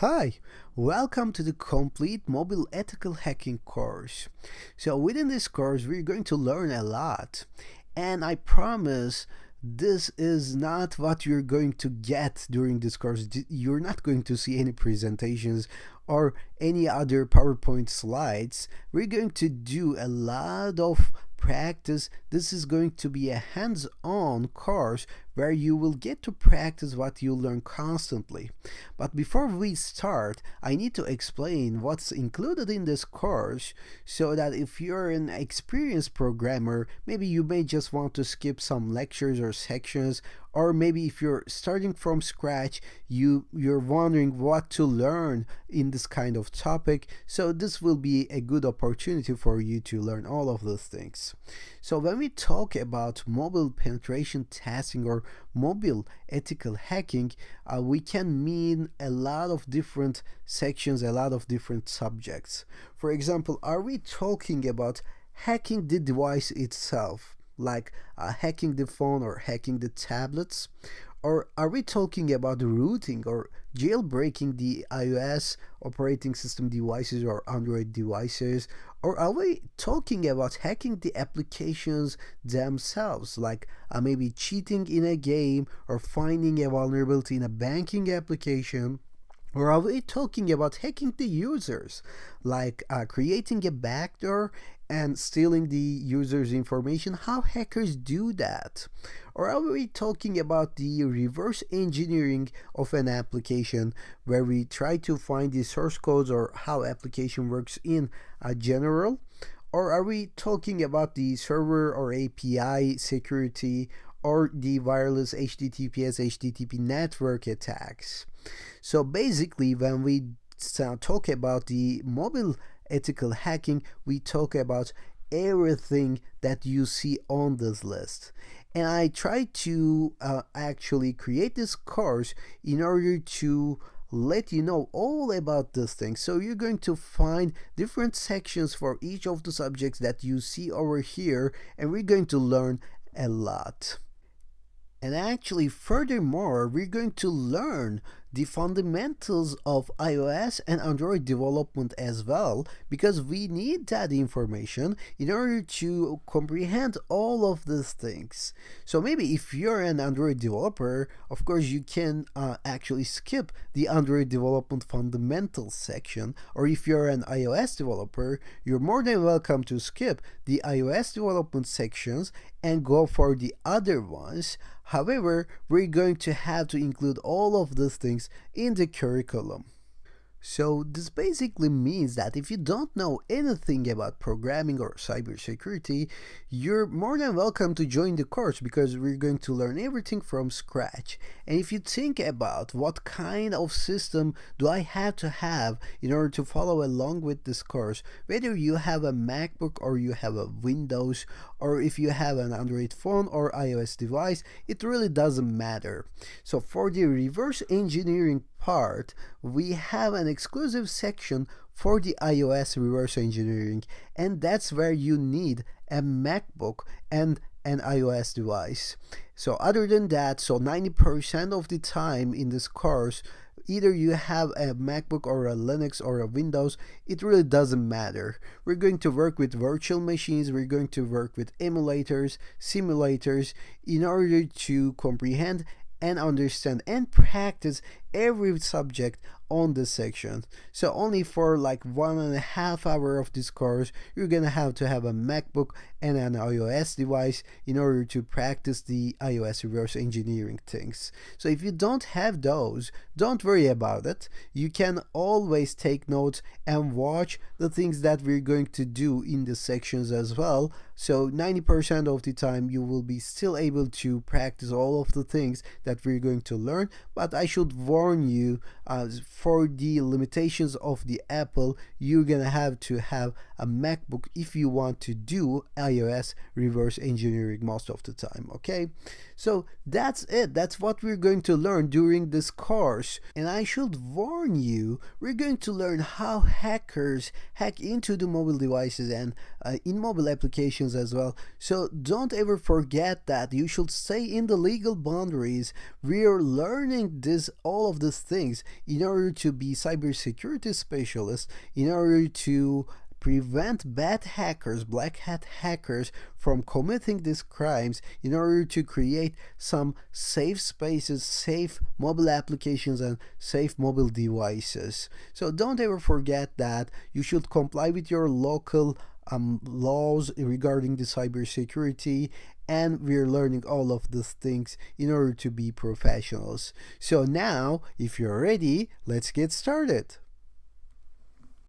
Hi, welcome to the complete mobile ethical hacking course. So within this course we're going to learn a lot, and I promise this is not what you're going to get during this course. You're not going to see any presentations or any other PowerPoint slides. We're going to do a lot of practice. This is going to be a hands-on course where you will get to practice what you learn constantly. But before we start, I need to explain what's included in this course so that if you're an experienced programmer, maybe you may just want to skip some lectures or sections, or maybe if you're starting from scratch, you're wondering what to learn in this kind of topic. So this will be a good opportunity for you to learn all of those things. So when we talk about mobile penetration testing or mobile ethical hacking, we can mean a lot of different sections, a lot of different subjects. For example, are we talking about hacking the device itself, like hacking the phone or hacking the tablets? Or are we talking about rooting or jailbreaking the iOS operating system devices or Android devices? Or are we talking about hacking the applications themselves, like maybe cheating in a game or finding a vulnerability in a banking application? Or are we talking about hacking the users, like creating a backdoor and stealing the user's information? How hackers do that? Or are we talking about the reverse engineering of an application where we try to find the source codes or how application works in general? Or are we talking about the server or API security or the wireless HTTPS HTTP network attacks? So basically, when we talk about the mobile ethical hacking, we talk about everything that you see on this list. And I try to actually create this course in order to let you know all about this thing. So you're going to find different sections for each of the subjects that you see over here, and we're going to learn a lot. And actually, furthermore, we're going to learn the fundamentals of iOS and Android development as well, because we need that information in order to comprehend all of these things. So maybe if you're an Android developer, of course you can actually skip the Android development fundamentals section, or if you're an iOS developer, you're more than welcome to skip the iOS development sections and go for the other ones. However, we're going to have to include all of these things in the curriculum. So this basically means that if you don't know anything about programming or cybersecurity, you're more than welcome to join the course, because we're going to learn everything from scratch. And if you think about what kind of system do I have to have in order to follow along with this course, whether you have a MacBook or you have a Windows, or if you have an Android phone or iOS device, it really doesn't matter. So for the reverse engineering part, we have an exclusive section for the iOS reverse engineering, and that's where you need a MacBook and an iOS device. So other than that, so 90% of the time in this course, either you have a MacBook or a Linux or a Windows, it really doesn't matter. We're going to work with virtual machines, we're going to work with emulators, simulators, in order to comprehend and understand and practice every subject on this section. So only for like 1.5 hours of this course, you're gonna have to have a MacBook and an iOS device in order to practice the iOS reverse engineering things. So if you don't have those, don't worry about it. You can always take notes and watch the things that we're going to do in the sections as well. So 90% of the time you will be still able to practice all of the things that we're going to learn. But I should warn you, for the limitations of the Apple, you're gonna have to have a MacBook if you want to do iOS reverse engineering most of the time. Okay, so that's it. That's what we're going to learn during this course. And I should warn you, we're going to learn how hackers hack into the mobile devices and in mobile applications as well. So don't ever forget that you should stay in the legal boundaries. We're learning this all all of these things in order to be cybersecurity specialists, in order to prevent bad hackers, black hat hackers, from committing these crimes, in order to create some safe spaces, safe mobile applications, and safe mobile devices. So don't ever forget that you should comply with your local laws regarding the cybersecurity, and we're learning all of these things in order to be professionals. So now, if you're ready, let's get started.